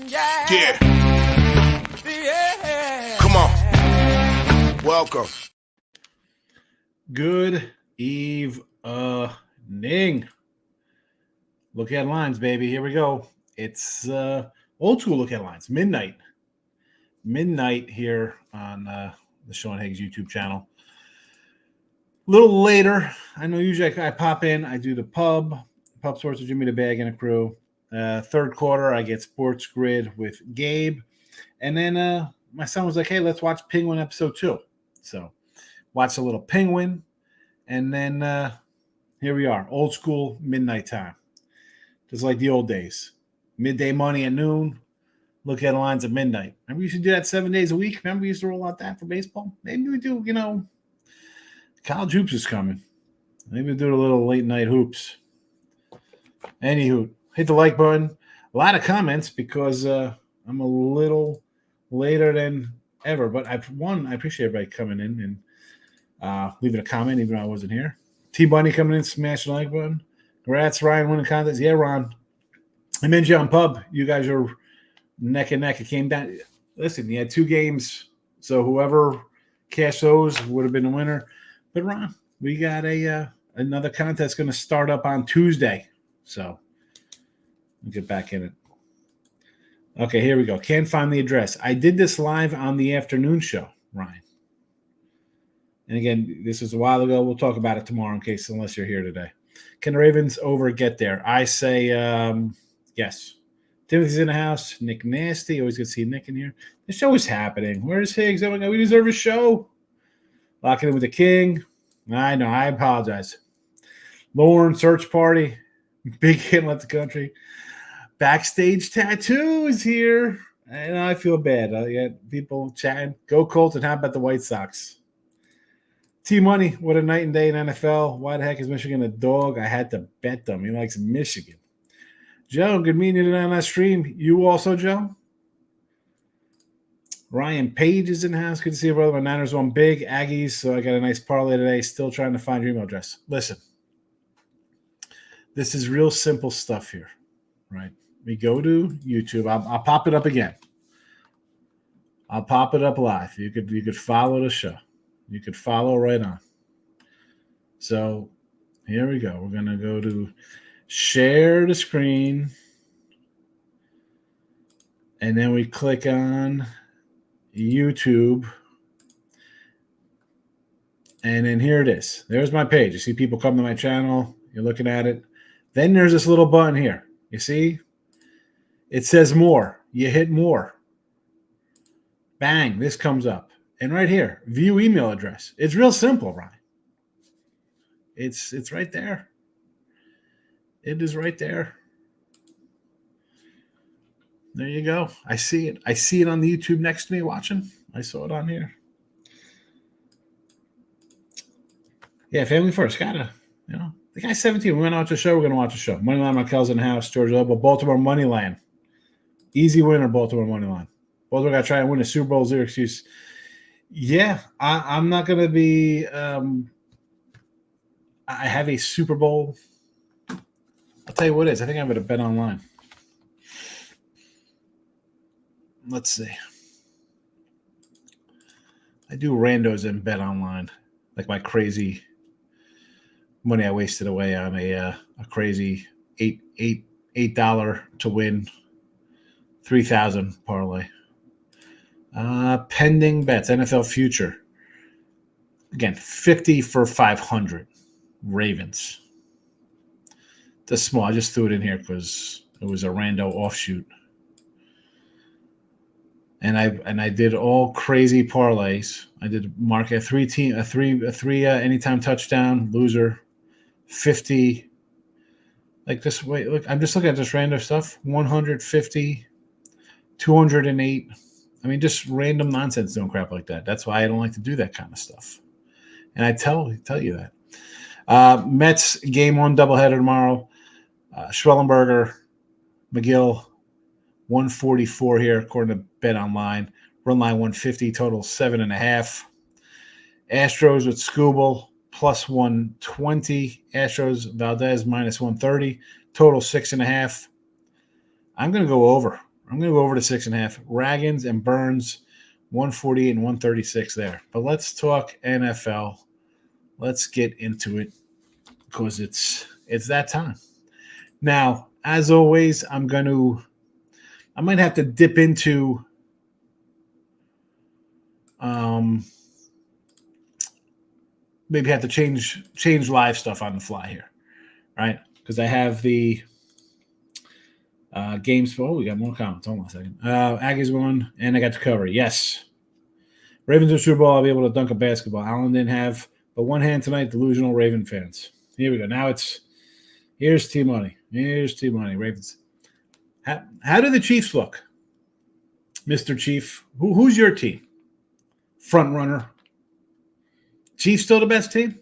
Yeah. Come on. Welcome. Good evening. Look at lines, baby. Here we go. It's old school look at lines. Midnight here on the Sean Higgs YouTube channel. A little later. I know usually I pop in. I do the pub sports with Jimmy the Bag and a crew. Third quarter, I get Sports Grid with Gabe. And then my son was like, hey, let's watch Penguin episode 2. So watch a little Penguin. And then here we are, old school midnight time. Just like the old days. Midday money at noon. Look at lines at midnight. Remember we used to do that 7 days a week? Remember we used to roll out that for baseball? Maybe we do, college hoops is coming. Maybe we'll do a little late night hoops. Anywho, hit the like button. A lot of comments because I'm a little later than ever. But I appreciate everybody coming in and leaving a comment even though I wasn't here. T-Bunny coming in, smash the like button. Congrats, Ryan, winning contest. Yeah, Ron. I mentioned you on pub. You guys are neck and neck. It came down. Listen, you had 2 games, so whoever cashed those would have been the winner. But Ron, we got another contest going to start up on Tuesday. So we'll get back in it. Okay, here we go. Can't find the address. I did this live on the afternoon show, Ryan. And again, this was a while ago. We'll talk about it tomorrow unless you're here today. Can the Ravens get there? I say yes. Timothy's in the house. Nick Nasty. Always good to see Nick in here. The show is happening. Where's Higgs? Oh my God, we deserve a show. Locking in with the king. I know. I apologize. Lauren, search party. Big hit left the country. Backstage tattoo is here. And I feel bad. I got people chatting. Go Colts, and how about the White Sox? T-Money, what a night and day in NFL. Why the heck is Michigan a dog? I had to bet them. He likes Michigan. Joe, good meeting you tonight on that stream. You also, Joe? Ryan Page is in the house. Good to see you, brother. My Niners won big. Aggies, so I got a nice parlay today. Still trying to find your email address. Listen, this is real simple stuff here, right? We go to YouTube. I'll pop it up again. I'll pop it up live. You could follow the show. You could follow right on. So here we go. We're going to go to share the screen. And then we click on YouTube. And then here it is. There's my page. You see people come to my channel. You're looking at it. Then there's this little button here. You see? It says more. You hit more. Bang. This comes up. And right here, view email address. It's real simple, Ryan. It's right there. It is right there. There you go. I see it. I see it on the YouTube next to me watching. I saw it on here. Yeah, family first. Gotta, the guy's 17. We went out to the show. We're going to watch the show. Moneyline, Markel's in the house. George Lobo, Baltimore Moneyline. Easy winner, Baltimore Moneyline. Baltimore got to try and win the Super Bowl. Zero excuse. Yeah, I'm not going to be I have a Super Bowl. I'll tell you what it is. I think I'm going to bet online. Let's see. I do randos and bet online. Like my crazy money I wasted away on a crazy $8 to win 3,000 parlay. Pending bets, NFL future. Again, 50 for 500. Ravens. That's small. I just threw it in here because it was a rando offshoot. And I did all crazy parlays. I did mark a three anytime touchdown loser, 50. Like this. Wait, look. I'm just looking at this random stuff. 150, 208. I mean, just random nonsense doing crap like that. That's why I don't like to do that kind of stuff. And I tell you that. Mets game 1 doubleheader tomorrow. Schwellenberger, McGill, 144 here according to Bet Online. Run line 150, total 7.5. Astros with Scooble plus 120. Astros Valdez minus 130, total 6.5. I'm going to go over. I'm going to go over to 6.5. Raggins and Burns, 148 and 136 there. But let's talk NFL. Let's get into it because it's that time. Now, as always, I might have to dip into maybe have to change live stuff on the fly here, right? Because I have the games. Oh, we got more comments. Hold on a second. Aggies won, and I got to cover. Yes. Ravens are Super Bowl. I'll be able to dunk a basketball. Allen didn't have but one hand tonight. Delusional Raven fans. Here we go. Now here's T-Money. Here's T-Money. Ravens. How do the Chiefs look? Mr. Chief, who's your team? Front runner. Chiefs still the best team?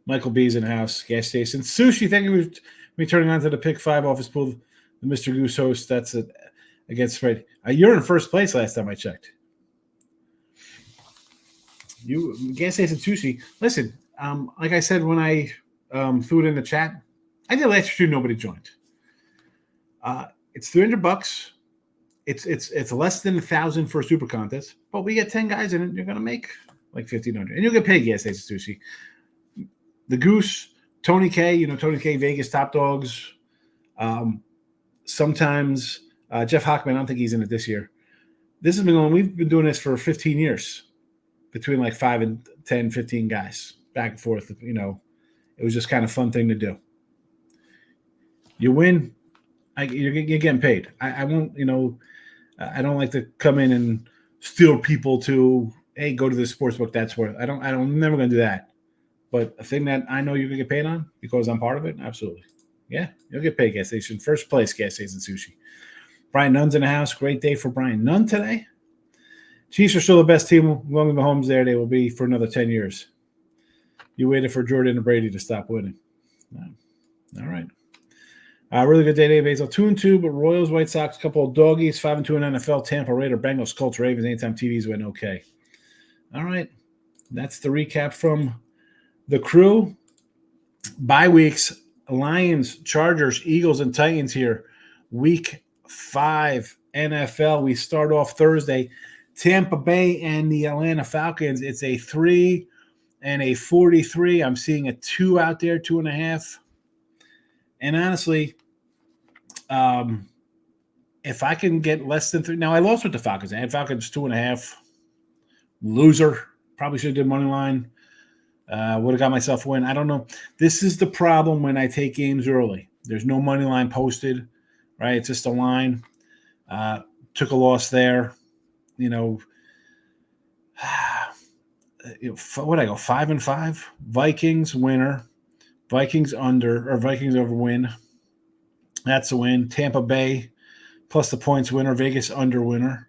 Michael B's in the house. Gas station. Sushi, thank you for me turning on to the Pick 5 office pool. The Mr. Goose host. That's it against spread. You're in first place last time I checked. You Gas station Sushi. Listen, like I said when I threw it in the chat, I did last year. Nobody joined. It's $300. It's less than 1,000 for a super contest, but we get 10 guys in it. You're gonna make like 1,500, and you'll get paid. Gas station Sushi. The Goose, Tony K. Tony K. Vegas Top Dogs. Sometimes Jeff Hockman. I don't think he's in it this year. This has been going. We've been doing this for 15 years. Between like 5 and 10, 15 guys back and forth. It was just kind of fun thing to do. You win, you're getting paid. I won't, I don't like to come in and steal people to, hey, go to the sports book. That's where I'm never going to do that. But a thing that I know you're going to get paid on because I'm part of it. Absolutely. Yeah. You'll get paid. Gas station. First place, Gas station Sushi. Brian Nunn's in the house. Great day for Brian Nunn today. Chiefs are still the best team. Long as Mahomes there, they will be for another 10 years. You waited for Jordan and Brady to stop winning. All right. Really good day today, Basil. 2-2, but Royals, White Sox, couple of doggies, 5-2 in NFL, Tampa, Raider, Bengals, Colts, Ravens. Anytime TVs went okay. All right. That's the recap from the crew. Bye weeks, Lions, Chargers, Eagles, and Titans here. Week 5 NFL. We start off Thursday. Tampa Bay and the Atlanta Falcons. It's a 3 and a 43. I'm seeing a 2 out there, 2.5. And honestly, if I can get less than 3, now I lost with the Falcons. I had Falcons 2.5. Loser. Probably should have did money line. Would have got myself a win. I don't know. This is the problem when I take games early. There's no money line posted, right? It's just a line. Took a loss there. What I go 5-5. Vikings winner. Vikings under or Vikings over win. That's a win. Tampa Bay plus the points winner. Vegas under winner.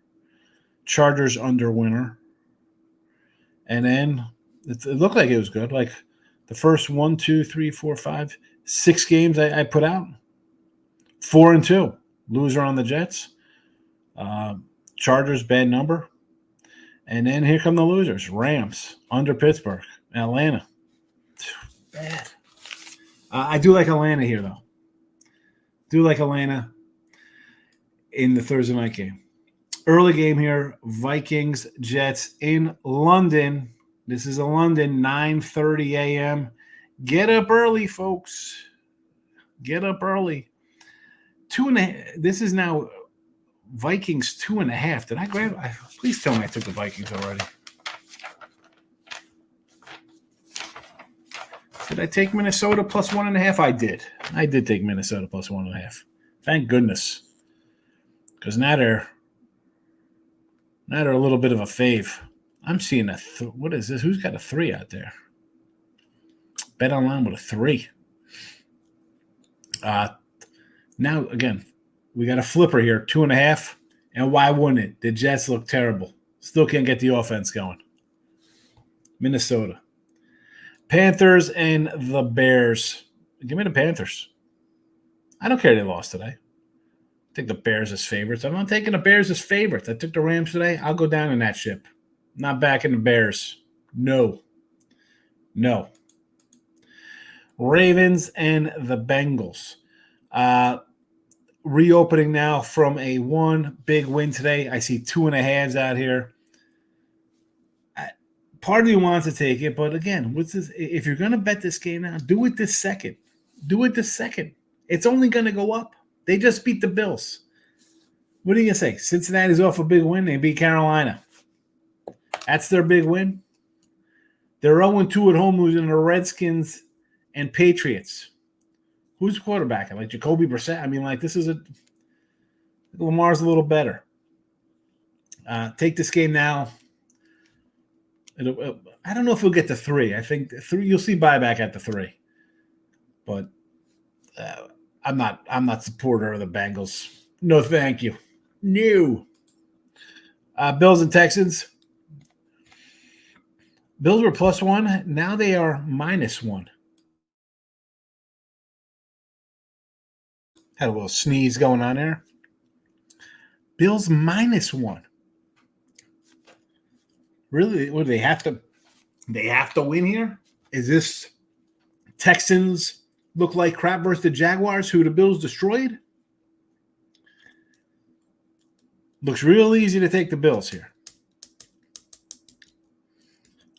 Chargers under winner. And then it looked like it was good. Like the first 1, 2, 3, 4, 5, 6 games I put out. 4-2. Loser on the Jets. Chargers, bad number. And then here come the losers. Rams, under Pittsburgh. Atlanta. Bad. I do like Atlanta here, though. Do like Atlanta in the Thursday night game. Early game here. Vikings, Jets in London. This is a London, 9:30 a.m. Get up early, folks. Get up early. 2.5. This is now Vikings 2.5. Did I grab? Please tell me I took the Vikings already. Did I take Minnesota plus 1.5? I did. I did take Minnesota plus 1.5. Thank goodness. Because now they're a little bit of a fave. I'm seeing what is this? Who's got a 3 out there? Bet online with a 3. Now, again, we got a flipper here, 2.5. And why wouldn't it? The Jets look terrible. Still can't get the offense going. Minnesota. Panthers and the Bears. Give me the Panthers. I don't care they lost today. I think the Bears as favorites. I'm not taking the Bears as favorites. I took the Rams today. I'll go down in that ship. Not backing the Bears. No. Ravens and the Bengals. reopening now from a one big win today. I see 2.5s out here. Part of me wants to take it, but again, what's this? If you're going to bet this game now, do it this second. Do it this second. It's only going to go up. They just beat the Bills. What are you going to say? Cincinnati's off a big win. They beat Carolina. That's their big win. They're 0-2 at home, losing to the Redskins and Patriots. Who's the quarterback? Like Jacoby Brissett? I mean, like this is Lamar's a little better. Take this game now. I don't know if he'll get to 3. I think 3. You'll see buyback at the 3, but I'm not supporter of the Bengals. No, thank you. No. Bills and Texans. Bills were +1. Now they are -1. Had a little sneeze going on there. Bills -1. Really? What do they have to? They have to win here? Is this Texans look like crap versus the Jaguars, who the Bills destroyed? Looks real easy to take the Bills here.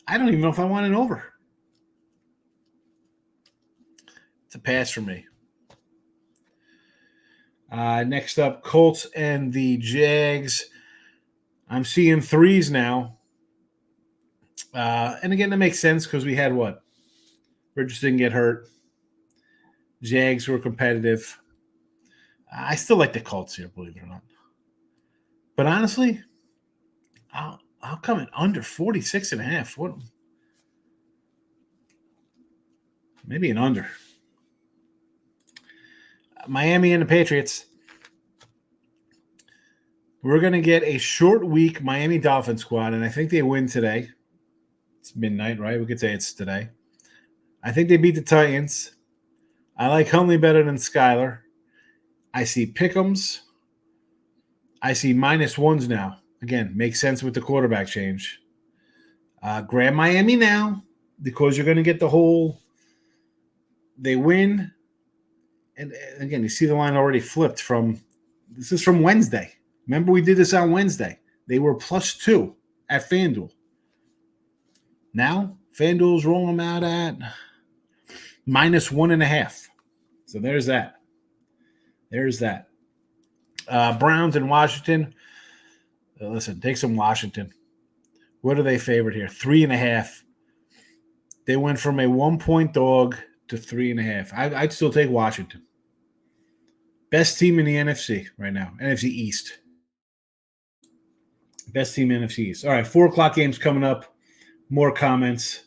I don't even know if I want an over. It's a pass for me. Next up, Colts and the Jags. I'm seeing 3s now. And again, that makes sense because we had what? Bridges didn't get hurt. Jags were competitive. I still like the Colts here, believe it or not. But honestly, I'll come in under 46.5. What? Maybe an under. Miami and the Patriots. We're going to get a short week Miami Dolphins squad, and I think they win today. It's midnight, right? We could say it's today. I think they beat the Titans. I like Huntley better than Skyler. I see Pick'ems. I see -1s now. Again, makes sense with the quarterback change. Grab Miami now because you're going to get the whole – they win. And again, you see the line already flipped from – this is from Wednesday. Remember we did this on Wednesday. They were +2 at FanDuel. Now, FanDuel's rolling them out at -1.5. So there's that. There's that. Browns in Washington. Listen, take some Washington. What are they favored here? 3.5. They went from a 1-point dog to 3.5. I'd still take Washington. Best team in the NFC right now. NFC East. Best team in NFC East. All right, 4 o'clock games coming up. More comments.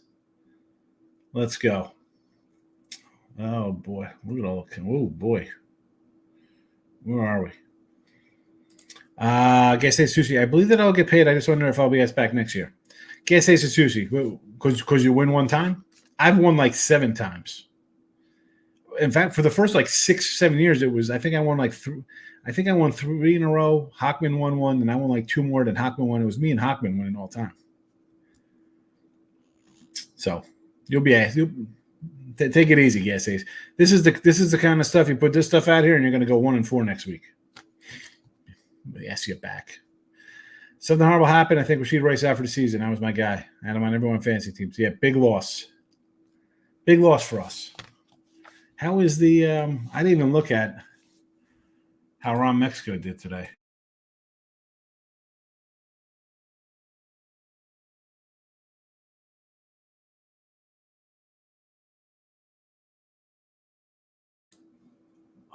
Let's go. Oh, boy. Look at all. Oh, boy. Where are we? Gas Station Sushi. I believe that I'll get paid. I just wonder if I'll be asked back next year. Gas Station Sushi. Because you win one time? I've won like 7 times. In fact, for the first like 6-7 years, it was. I think I won like 3. I think I won 3 in a row. Hockman won 1, and I won like 2 more than Hockman won. It was me and Hockman winning all time. So you'll be asked. Take it easy, Gas Station. This is the kind of stuff you put this stuff out here, and you're going to go 1-4 next week. Yes, you back. Something horrible happened. I think Rashid Rice out for the season. That was my guy. I had him on everyone fantasy teams. Yeah, big loss. Big loss for us. How is the I didn't even look at how Ron Mexico did today.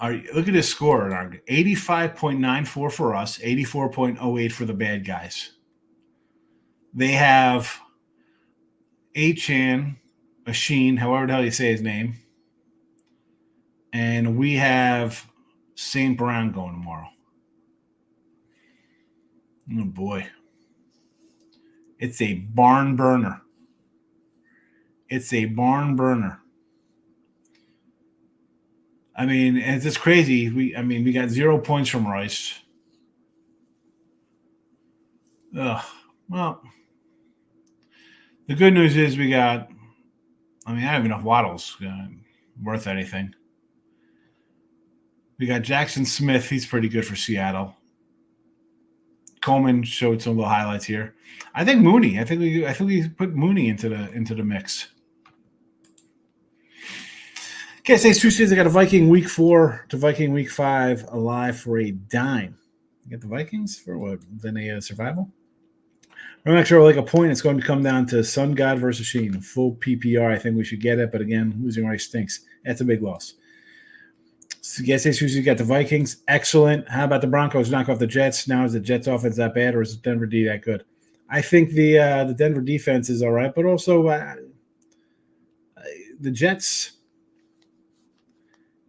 Look at his score. 85.94 for us, 84.08 for the bad guys. They have Achan, however the hell you say his name. And we have St. Brown going tomorrow. Oh, boy. It's a barn burner. It's a barn burner. I mean, it's just crazy. We got 0 points from Rice. Ugh. Well, the good news is we got. I don't even know if Waddle's worth anything. We got Jackson Smith. He's pretty good for Seattle. Coleman showed some little highlights here. I think Mooney. I think we put Mooney into the mix. Okay, say Tuesdays. I got a Viking week 4 to Viking week 5 alive for a dime. You got the Vikings for what? Then a survival. I'm not sure like a point. It's going to come down to Sun God versus Sheen. Full PPR. I think we should get it, but again, losing Rice stinks. That's a big loss. So yes, you got the Vikings. Excellent. How about the Broncos knock off the Jets? Now is the Jets offense that bad, or is the Denver D that good? I think the Denver defense is all right, but also the Jets.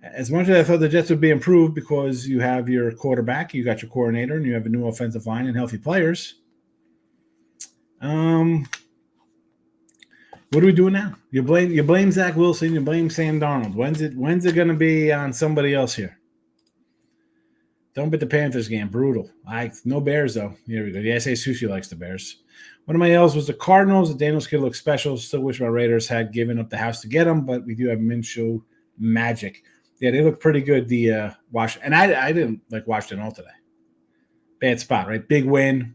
As much as I thought the Jets would be improved because you have your quarterback, you got your coordinator, and you have a new offensive line and healthy players. What are we doing now? You blame Zach Wilson. You blame Sam Darnold. When's it going to be on somebody else here? Don't bet the Panthers game. Brutal. No Bears though. Here we go. The SA Sushi likes the Bears. One of my L's was the Cardinals. The Daniels kid looked special. Still wish my Raiders had given up the house to get him, but we do have Minshew magic. Yeah, they look pretty good. The and I didn't like Washington all today. Bad spot, right? Big win.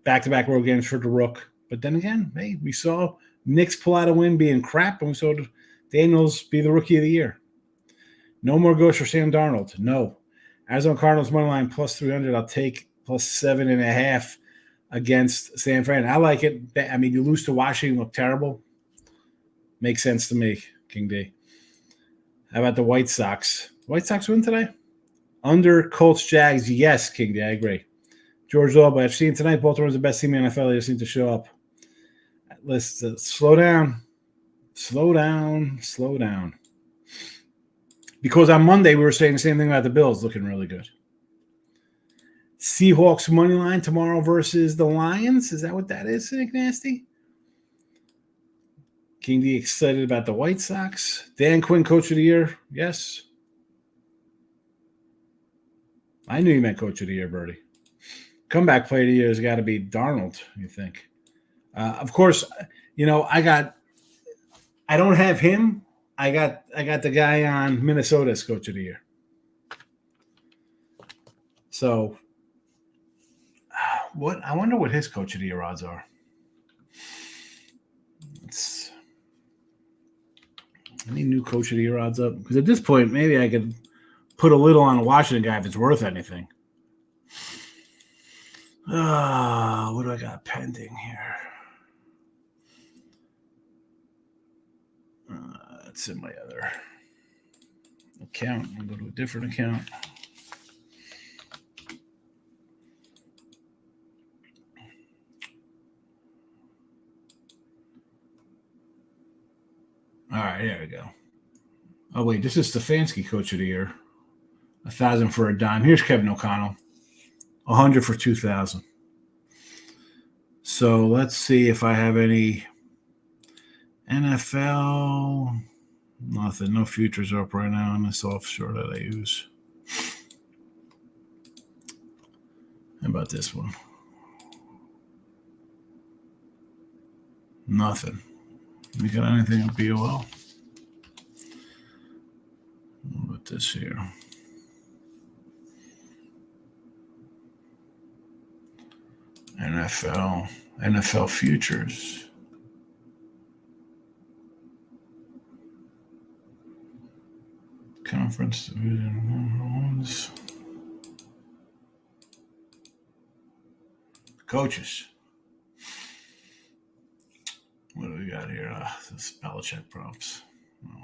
Back-to-back road games for the Rook. But then again, hey, we saw Knicks pull out a win being crap, and we saw Daniels be the rookie of the year. No more goes for Sam Darnold. No. Arizona Cardinals money line plus 300. I'll take plus 7.5 against San Fran. I like it. I mean, you lose to Washington, look terrible. Makes sense to me, King D. How about the White Sox? White Sox win today? Under Colts Jags, yes, King D. I agree. George Law, but I've seen tonight Baltimore's the best team in the NFL. They just need to show up. Let's slow down. Slow down. Because on Monday, we were saying the same thing about the Bills looking really good. Seahawks money line tomorrow versus the Lions. Is that what that is, Nick Nasty? King D excited about the White Sox. Dan Quinn, Coach of the Year. Yes. I knew you meant Coach of the Year, Birdie. Comeback player of the year has got to be Darnold, you think? Of course, I don't have him. I got the guy on Minnesota's Coach of the Year. So, I wonder what his Coach of the Year odds are. Any new Coach of the Year odds up? Because at this point, maybe I could put a little on a Washington guy if it's worth anything. What do I got pending here? It's in my other account. I'll go to a different account. All right, here we go. Oh, wait, this is Stefanski Coach of the Year. 1,000 for a dime. Here's Kevin O'Connell. 100 for 2,000. So let's see if I have any NFL. Nothing. No futures up right now on this offshore that I use. How about this one? Nothing. You got anything at BOL? What about this here? NFL futures. Conference division ones. Coaches. What do we got here? This Belichick props.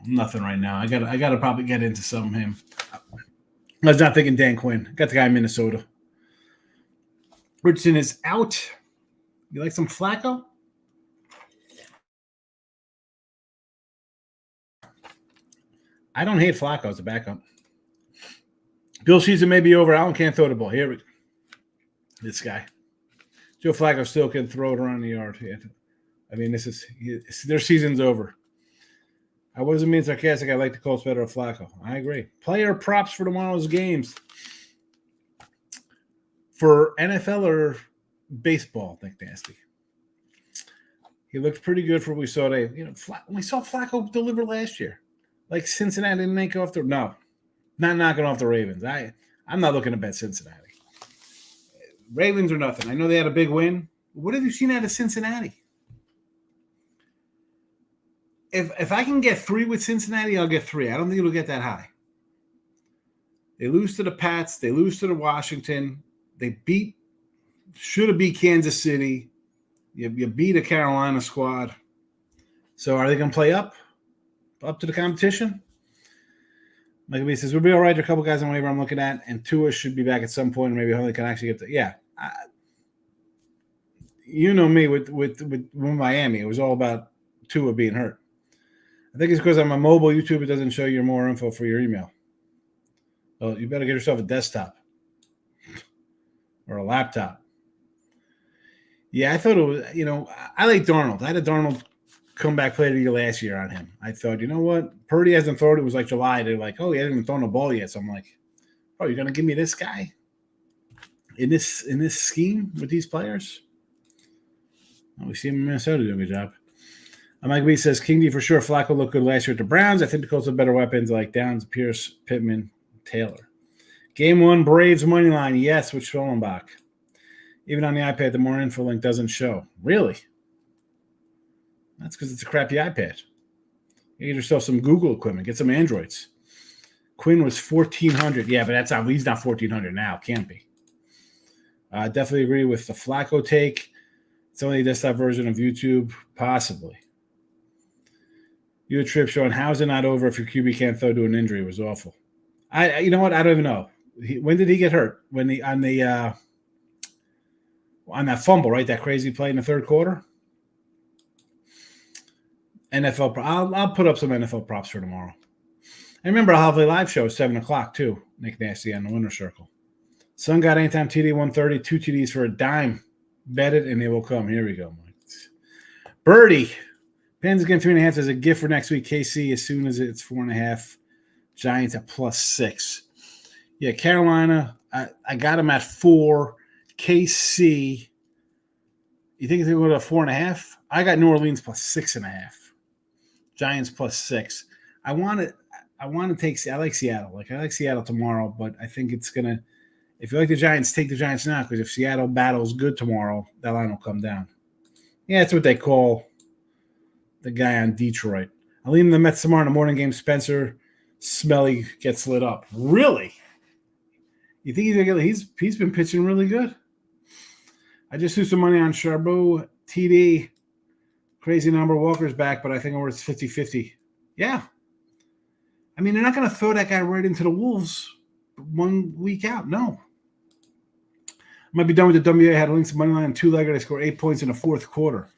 Nothing right now. I got to probably get into some of him. I was not thinking Dan Quinn. Got the guy in Minnesota. Richardson is out. You like some Flacco? I don't hate Flacco as a backup. Bill season may be over. Allen can't throw the ball. Here we go. This guy. Joe Flacco still can throw it around the yard. I mean, their season's over. I wasn't being sarcastic. I like the Colts better than Flacco. I agree. Player props for tomorrow's games. For NFL or baseball, Nick Nasty. He looked pretty good for what we saw today. We saw Flacco deliver last year. Like Cincinnati didn't make off the – no. Not knocking off the Ravens. I'm not looking to bet Cincinnati. Ravens are nothing. I know they had a big win. What have you seen out of Cincinnati? If I can get 3 with Cincinnati, I'll get 3. I don't think it'll get that high. They lose to the Pats. They lose to the Washington. They should have beat Kansas City. You beat a Carolina squad. So are they going to play up to the competition? Like he says, we'll be all right. There are a couple guys on waiver I'm looking at, and Tua should be back at some point. Maybe Huntley can actually get yeah. You know me with Miami. It was all about Tua being hurt. I think it's because I'm a mobile YouTube. It doesn't show you more info for your email. Well, you better get yourself a desktop or a laptop. Yeah, I thought it was, I like Darnold. I had a Darnold comeback player of the year last year on him. I thought, you know what? Purdy hasn't thrown. It was like July. They're like, oh, he hasn't even thrown a ball yet. So I'm like, oh, you're going to give me this guy in this scheme with these players? We see him in Minnesota doing a good job. Mike B says, King D for sure. Flacco looked good last year at the Browns. I think the Colts have better weapons like Downs, Pierce, Pittman, Taylor. Game 1, Braves money line. Yes, with Schollenbach. Even on the iPad, the more info link doesn't show. Really? That's because it's a crappy iPad. You get yourself some Google equipment. Get some Androids. Quinn was 1,400. Yeah, but he's not 1,400 now. Can't be. Definitely agree with the Flacco take. It's only a desktop version of YouTube, possibly. You a trip showing how's it not over if your QB can't throw to an injury? It was awful. You know what? I don't even know. When did he get hurt? On that fumble, right? That crazy play in the third quarter. NFL. I'll put up some NFL props for tomorrow. I remember I'll have a live show at 7:00 too. Nick Nasty on the winner circle. Sun got anytime TD 130, 2 TDs for a dime. Bet it and they will come. Here we go, Mike. Birdie. Panthers getting 3.5 as a gift for next week. KC as soon as it's 4.5. Giants at +6. Yeah, Carolina. I got them at 4. KC. You think it's going to go to 4.5? I got New Orleans +6.5. Giants +6. I want to take. I like Seattle. I like Seattle tomorrow, but I think it's gonna. If you like the Giants, take the Giants now because if Seattle battles good tomorrow, that line will come down. Yeah, that's what they call the guy on Detroit. I'll leave the Mets tomorrow in the morning game. Spencer Smelly gets lit up. Really? You think he's gonna get? He's been pitching really good. I just threw some money on Charbot, TD. Crazy number. Walker's back, but I think it's 50-50. Yeah. I mean, they're not going to throw that guy right into the Wolves 1 week out. No. Might be done with the WA. Had a links money line and 2-legger. They scored 8 points in the fourth quarter.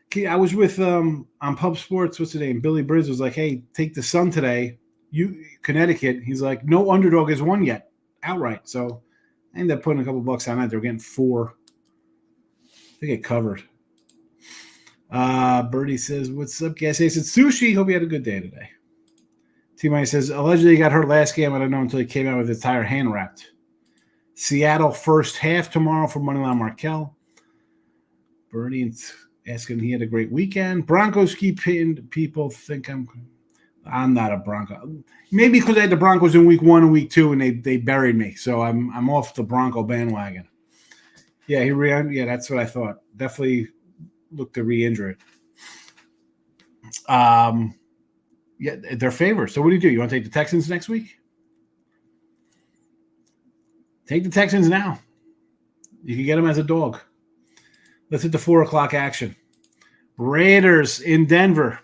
Okay, I was with on Pub Sports. What's his name? Billy Briz was like, "Hey, take the Sun today. Connecticut." He's like, "No underdog has won yet outright." So I ended up putting a couple bucks on that. They're getting 4. They get covered. Birdie says, "What's up, guys?" He said, "Sushi. Hope you had a good day today." T-Mike says, "Allegedly he got hurt last game. I don't know until he came out with his tire hand wrapped." Seattle first half tomorrow for Moneyline Markel. Birdie asking he had a great weekend. Broncos keep hitting. People think I'm not a Bronco. Maybe because I had the Broncos in week 1 and week 2 and they buried me. So I'm off the Bronco bandwagon. Yeah, that's what I thought. Definitely look to re-injure it. Yeah, they're favored. So what do? You want to take the Texans next week? Take the Texans now. You can get them as a dog. Let's hit the 4:00 action. Raiders in Denver.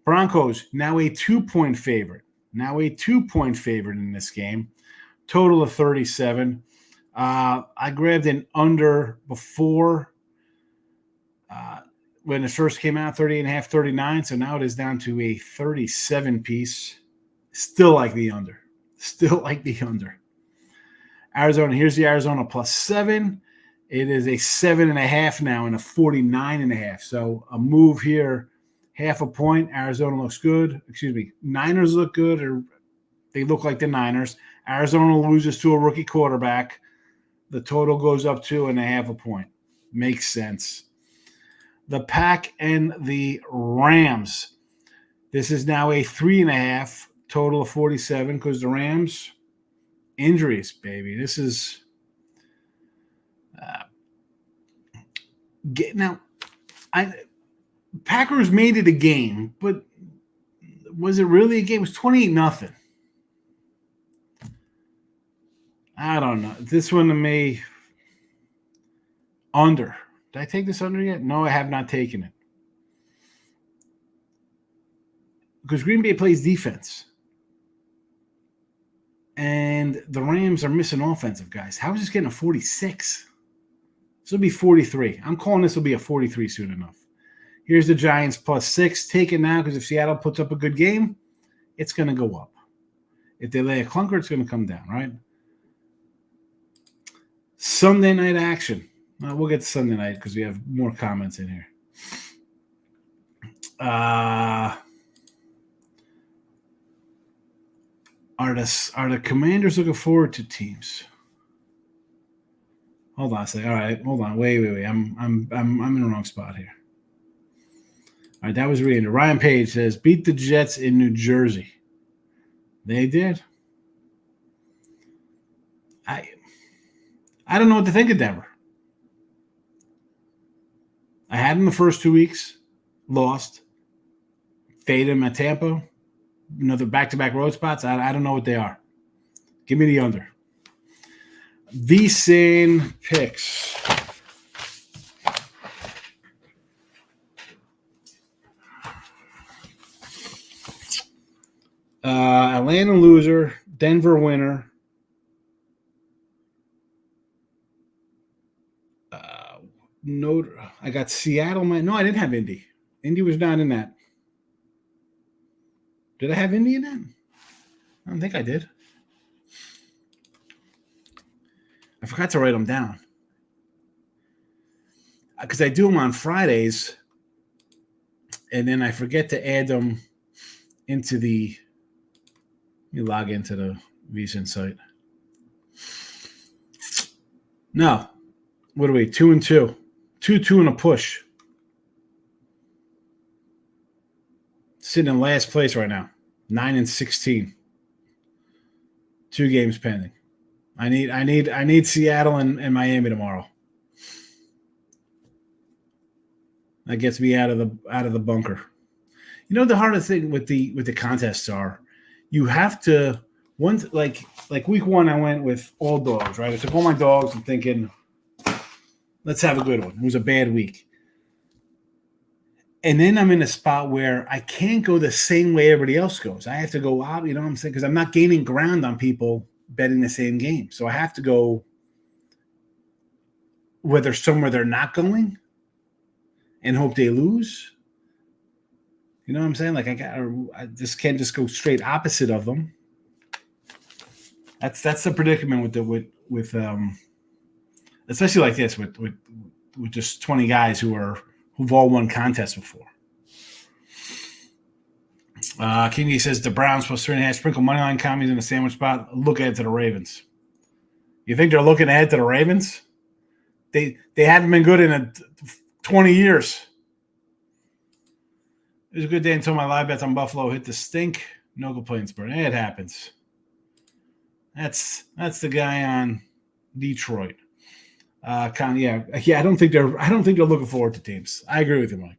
Broncos now a 2-point favorite. Now a 2-point favorite in this game. Total of 37. I grabbed an under before when it first came out, 38.5, 39. So now it is down to a 37 piece. Still like the under. Arizona, here's the Arizona +7. It is a 7.5 now and a 49.5. So a move here, half a point. Arizona looks good. Niners look good, or they look like the Niners. Arizona loses to a rookie quarterback. The total goes up 2.5 a point. Makes sense. The Pack and the Rams. This is now a 3.5. total of 47 because the Rams injuries, baby. This is now. Packers made it a game, but was it really a game? It was 28-0. I don't know. This one to me under. Did I take this under yet? No, I have not taken it. Because Green Bay plays defense. And the Rams are missing offensive guys. How is this getting a 46? This will be 43. I'm calling this will be a 43 soon enough. Here's the Giants +6. Take it now because if Seattle puts up a good game, it's going to go up. If they lay a clunker, it's going to come down, right? Sunday night action. We'll get to Sunday night because we have more comments in here. Are the Commanders looking forward to teams? Hold on a second. All right, hold on. Wait. I'm in the wrong spot here. All right, that was reading. Ryan Page says, beat the Jets in New Jersey. They did. I don't know what to think of Denver. I had them the first 2 weeks, lost. Fade them at Tampa. Another back-to-back road spots. I don't know what they are. Give me the under. VSiN picks. Atlanta loser, Denver winner. I got Seattle. No, I didn't have Indy. Indy was not in that. Did I have Indy in that? I don't think I did. I forgot to write them down. Because I do them on Fridays, and then I forget to add them into the – let me log into the VSiN site. No. What are we? 2-2. 2-2 and a push. Sitting in last place right now. 9-16. 2 games pending. I need Seattle and Miami tomorrow. That gets me out of the bunker. You know the hardest thing with the contests are you have to once like week 1 I went with all dogs, right? I took all my dogs and thinking, let's have a good one. It was a bad week. And then I'm in a spot where I can't go the same way everybody else goes. I have to go out, you know what I'm saying? Because I'm not gaining ground on people betting the same game. So I have to go whether somewhere they're not going and hope they lose. You know what I'm saying? Like I just can't just go straight opposite of them. That's the predicament with especially like this with just 20 guys who've all won contests before. Kingy says the Browns +3.5 sprinkle money line commies in the sandwich spot. Look ahead to the Ravens. You think they're looking ahead to the Ravens? They haven't been good in 20 years. It was a good day until my live bets on Buffalo hit the stink. No complaints, Bert. It happens. That's the guy on Detroit. I don't think they're looking forward to teams. I agree with you, Mike.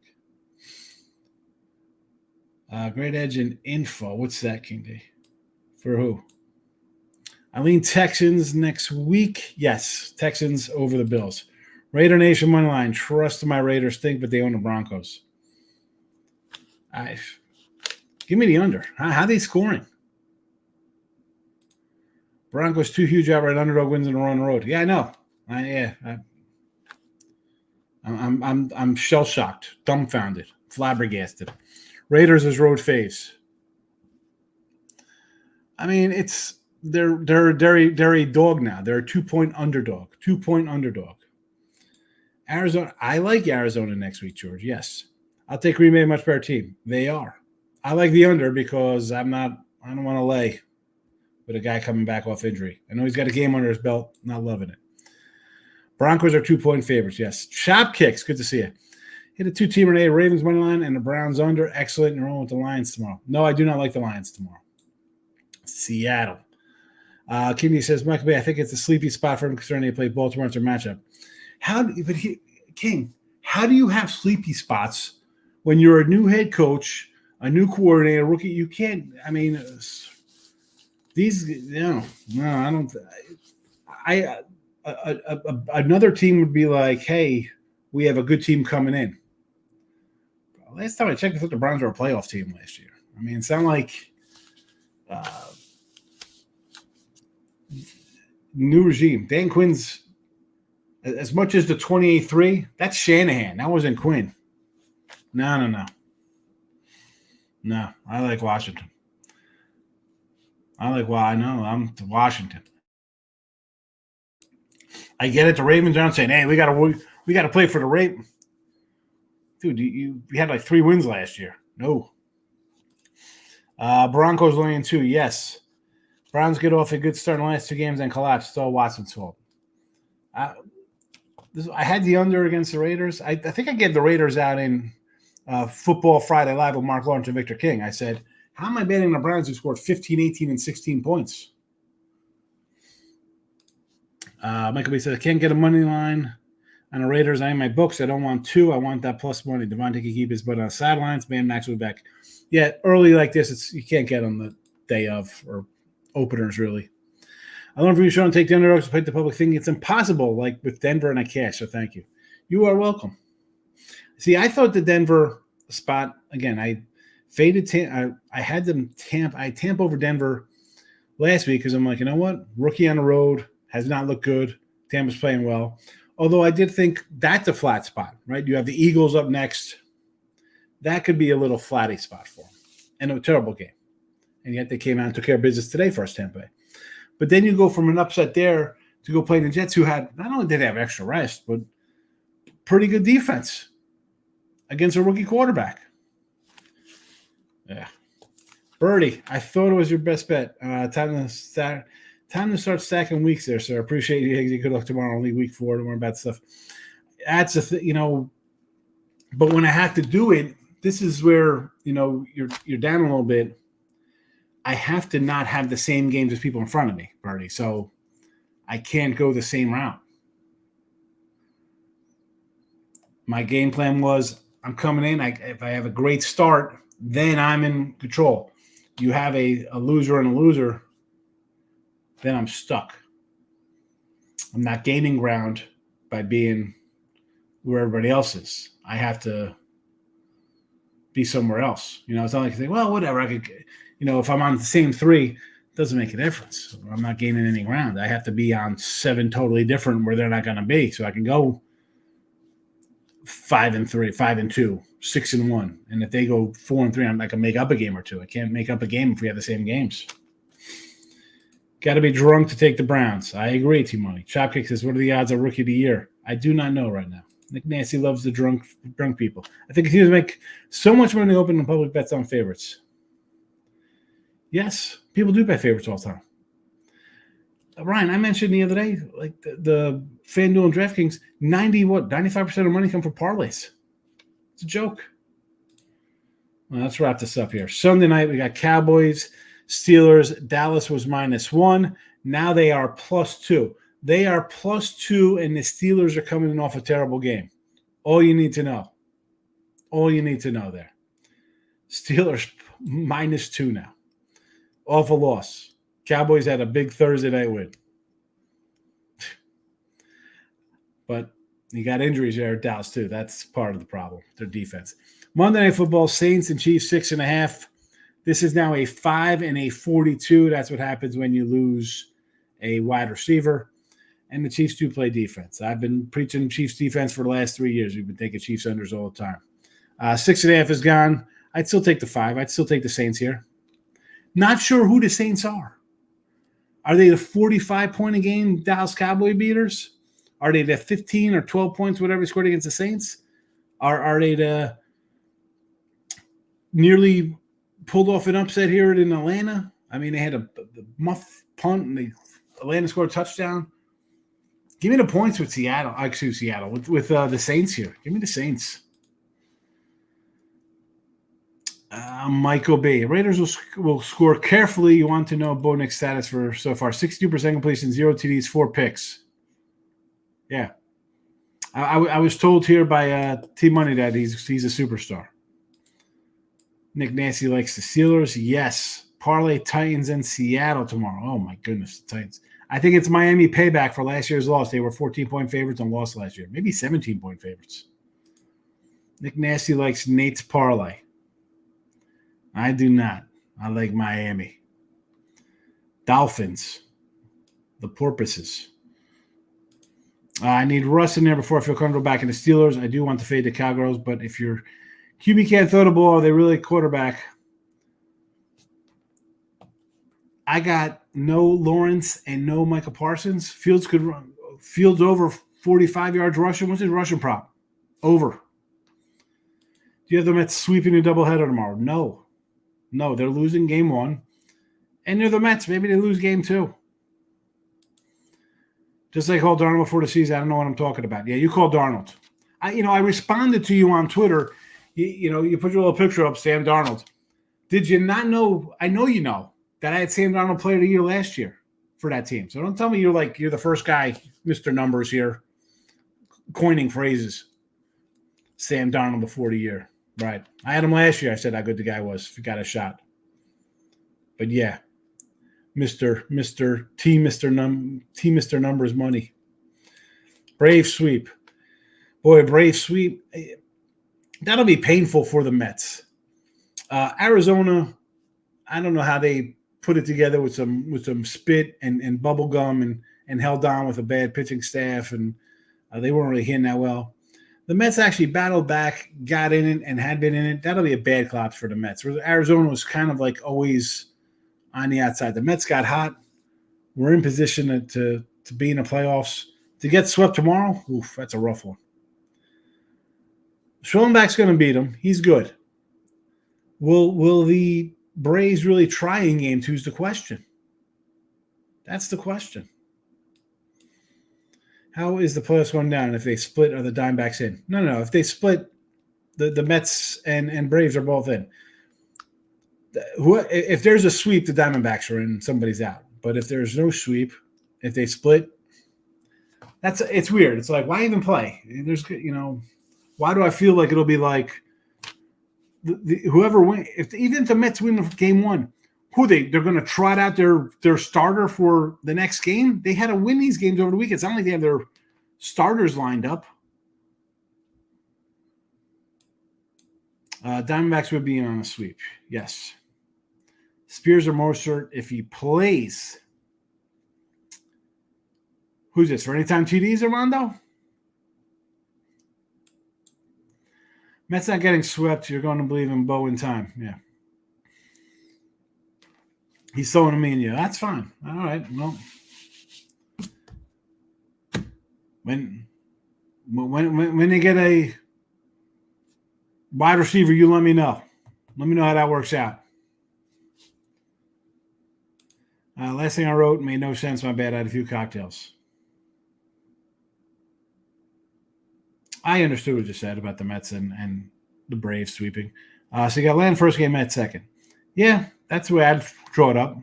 Great edge and info. What's that, King D? For who? I lean Texans next week. Yes, Texans over the Bills. Raider Nation money line. Trust my Raiders stink, but they own the Broncos. Give me the under. How are they scoring? Broncos 2 huge outright underdog wins in a row on the road. Yeah, I know. I'm shell shocked, dumbfounded, flabbergasted. Raiders is road phase. I mean, they're a dog now. They're a 2-point underdog. 2-point underdog. Arizona. I like Arizona next week, George. Yes, I'll take Green Bay, a much better team. They are. I like the under because I don't want to lay with a guy coming back off injury. I know he's got a game under his belt. Not loving it. Broncos are 2-point favorites. Yes. Shop kicks. Good to see you. Hit a 2-teamer today. Ravens money line and the Browns under. Excellent. You're on with the Lions tomorrow. No, I do not like the Lions tomorrow. Seattle. Kidney says, Michael Bay, I think it's a sleepy spot for him concerning they play Baltimore in their matchup. King, how do you have sleepy spots when you're a new head coach, a new coordinator, rookie? You can't. I mean, I don't. Another team would be like, hey, we have a good team coming in. Last time I checked, I thought the Browns were a playoff team last year. I mean, it sounded like new regime. Dan Quinn's, as much as the 28-3, that's Shanahan. That wasn't Quinn. No. No, I like Washington. I'm Washington. I get it. The Ravens aren't saying, hey, we got to play for the Ravens. Dude, you had like 3 wins last year. No. Broncos laying 2. Yes. Browns get off a good start in the last 2 games and collapse. It's all Watson's fault. I had the under against the Raiders. I think I gave the Raiders out in Football Friday Live with Mark Lawrence and Victor King. I said, how am I betting the Browns who scored 15, 18, and 16 points? Michael B says, I can't get a money line on the Raiders. I am my books. I don't want 2. I want that plus money. Devontae can keep his butt on the sidelines. Man, Max will be back. Yeah, early like this, you can't get on the day of or openers, really. I learned from you, Sean, take the underdogs to play the public thing. It's impossible, like with Denver, and I cash, so thank you. You are welcome. See, I thought the Denver spot, again, I faded I had them tamp over Denver last week because I'm like, you know what? Rookie on the road has not looked good. Tampa's playing well. Although I did think that's a flat spot, right? You have the Eagles up next. That could be a little flatty spot for them. And a terrible game. And yet they came out and took care of business today for us, Tampa. But then you go from an upset there to go play the Jets, who had, not only did they have extra rest, but pretty good defense against a rookie quarterback. Yeah. Birdie, I thought it was your best bet. Time to start stacking weeks there, sir. Appreciate you, Higgs. Good luck tomorrow. Only week 4. Don't worry about stuff. That's a but when I have to do it, this is where, you're down a little bit. I have to not have the same games as people in front of me, Birdie. So I can't go the same route. My game plan was I'm coming in. If I have a great start, then I'm in control. You have a loser and a loser, then I'm stuck. I'm not gaining ground by being where everybody else is. I have to be somewhere else. It's not like you say, well, whatever. I could, if I'm on the same 3, it doesn't make a difference. I'm not gaining any ground. I have to be on 7 totally different where they're not going to be. So I can go 5-3, 5-2, 6-1. And if they go 4-3, I can make up a game or 2. I can't make up a game if we have the same games. Got to be drunk to take the Browns. I agree, T-Money. Chopkick says, what are the odds of Rookie of the Year? I do not know right now. Nick Nancy loves the drunk people. I think he would make so much money opening public bets on favorites. Yes, people do bet favorites all the time. Ryan, I mentioned the other day, like the FanDuel and DraftKings, 95% of money come from parlays. It's a joke. Well, let's wrap this up here. Sunday night, we got Cowboys, Steelers. Dallas was -1. Now they are +2. They are +2, and the Steelers are coming in off a terrible game. All you need to know. All you need to know there. Steelers -2 now. Off a loss. Cowboys had a big Thursday night win. But you got injuries there at Dallas, too. That's part of the problem, their defense. Monday Night Football, Saints and Chiefs, 6.5. This is now a 5 and a 42. That's what happens when you lose a wide receiver. And the Chiefs do play defense. I've been preaching Chiefs defense for the last 3 years. We've been taking Chiefs unders all the time. 6.5 is gone. I'd still take the 5. I'd still take the Saints here. Not sure who the Saints are. Are they the 45-point-a-game Dallas Cowboy beaters? Are they the 15 or 12 points, whatever, scored against the Saints? Are they the nearly pulled off an upset here in Atlanta? I mean, they had a muff punt, and Atlanta scored a touchdown. Give me the points with Seattle. With the Saints here. Give me the Saints. Michael B. Raiders will score carefully. You want to know Bo Nick's status for so far. 62% completion, 0 TDs, 4 picks. Yeah. I was told here by T Money that he's a superstar. Nick Nasty likes the Steelers. Yes. Parlay Titans and Seattle tomorrow. Oh, my goodness, the Titans. I think it's Miami payback for last year's loss. They were 14-point favorites and lost last year. Maybe 17-point favorites. Nick Nasty likes Nate's parlay. I do not. I like Miami. Dolphins. The Porpoises. I need Russ in there before I feel comfortable back in the Steelers. I do want to fade the Cowgirls, but if your QB can't throw the ball, are they really quarterback? I got no Lawrence and no Micah Parsons. Fields could run. Fields over 45 yards rushing. What's his rushing prop? Over. Do you have them at sweeping a doubleheader tomorrow? No. No, they're losing game 1. And they're the Mets. Maybe they lose game 2. Just like called Darnold before the season. I don't know what I'm talking about. Yeah, you called Darnold. I responded to you on Twitter. You put your little picture up, Sam Darnold. Did you not know? I know you know that I had Sam Darnold Player of the Year last year for that team. So don't tell me you're the first guy, Mr. Numbers here, coining phrases. Sam Darnold before the year. Right. I had him last year. I said how good the guy was if he got a shot. But yeah, Mr. Numbers money. Brave sweep. Boy, brave sweep. That'll be painful for the Mets. Arizona, I don't know how they put it together with some spit and bubble gum and held on with a bad pitching staff, and they weren't really hitting that well. The Mets actually battled back, got in it, and had been in it. That'll be a bad collapse for the Mets. Arizona was kind of like always on the outside. The Mets got hot. We're in position to be in the playoffs. To get swept tomorrow, oof, that's a rough one. Schoenbach's going to beat him. He's good. Will the Braves really try in game 2 is the question. That's the question. How is the playoffs going down if they split? Are the Diamondbacks in? No. If they split, the Mets and Braves are both in. If there's a sweep, the Diamondbacks are in. Somebody's out. But if there's no sweep, if they split, it's weird. It's like, why even play? Why do I feel like it'll be like whoever wins? Even if the Mets win game 1, they're going to trot out their starter for the next game? They had to win these games over the weekend. It's not like they have their starters lined up. Diamondbacks would be in on a sweep. Yes. Spears or Mostert if he plays. Who's this? For anytime TDs, Armando? Mets not getting swept. You're going to believe in Bo in time. Yeah. He's throwing me in you. That's fine. All right. Well, when they get a wide receiver, you let me know. Let me know how that works out. Last thing I wrote made no sense. My bad. I had a few cocktails. I understood what you said about the Mets and the Braves sweeping. So you got Land first game, Mets second. Yeah, that's the way I'd draw it up.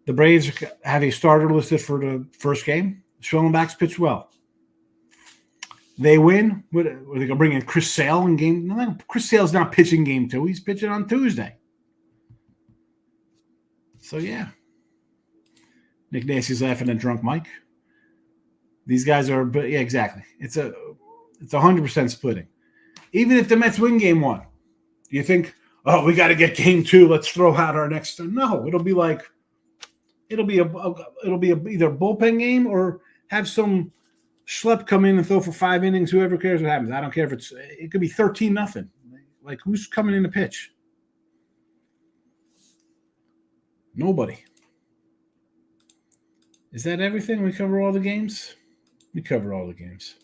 The Braves have a starter listed for the first game. Schoenbach's pitched well. They win. Are they going to bring in Chris Sale in game? No, Chris Sale's not pitching game 2. He's pitching on Tuesday. So, yeah. Nick Nasty's laughing at Drunk Mike. These guys are, but yeah, exactly. It's 100% splitting. Even if the Mets win game 1, you think, oh, we got to get game 2. Let's throw out our next. No, it'll be either a bullpen game or have some schlep come in and throw for 5 innings. Whoever cares what happens. I don't care if it could be 13-0. Like, who's coming in to pitch? Nobody. Is that everything? We cover all the games? We cover all the games.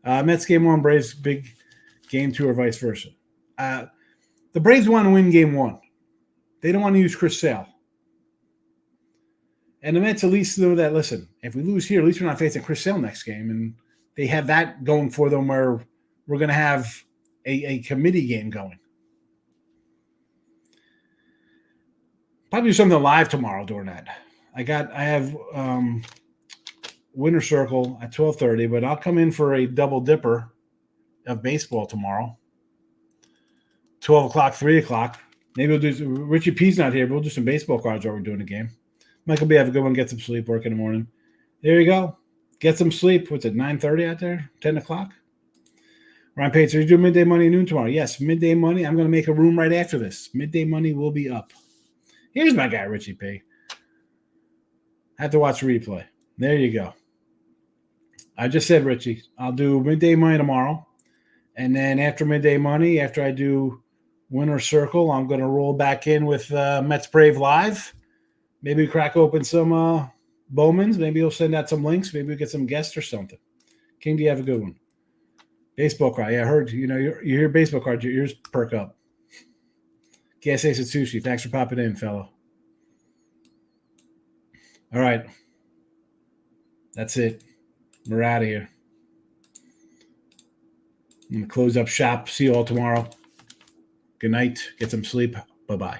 Mets game 1, Braves big game 2, or vice versa. The Braves want to win game 1. They don't want to use Chris Sale. And the Mets at least know that, listen, if we lose here, at least we're not facing Chris Sale next game. And they have that going for them where we're going to have a committee game going. Probably do something live tomorrow during that. I have Winter Circle at 12:30, but I'll come in for a double dipper of baseball tomorrow. 12 o'clock, 3 o'clock. Maybe we'll do Richie P's not here, but we'll do some baseball cards while we're doing the game. Michael B, have a good one. Get some sleep. Work in the morning. There you go. Get some sleep. What's it, 9:30 out there? 10 o'clock? Ryan Pates, are you doing Midday Money noon tomorrow? Yes, Midday Money. I'm going to make a room right after this. Midday Money will be up. Here's my guy, Richie P. I have to watch replay. There you go. I just said, Richie, I'll do Midday Money tomorrow. And then after Midday Money, after I do Winter Circle, I'm going to roll back in with Mets Brave Live. Maybe crack open some Bowmans. Maybe he'll send out some links. Maybe we'll get some guests or something. King, do you have a good one? Baseball card. Yeah, I heard, you hear baseball cards, your ears perk up. Gas Ace at Sushi. Thanks for popping in, fellow. All right. That's it. We're out of here. I'm going to close up shop. See you all tomorrow. Good night. Get some sleep. Bye-bye.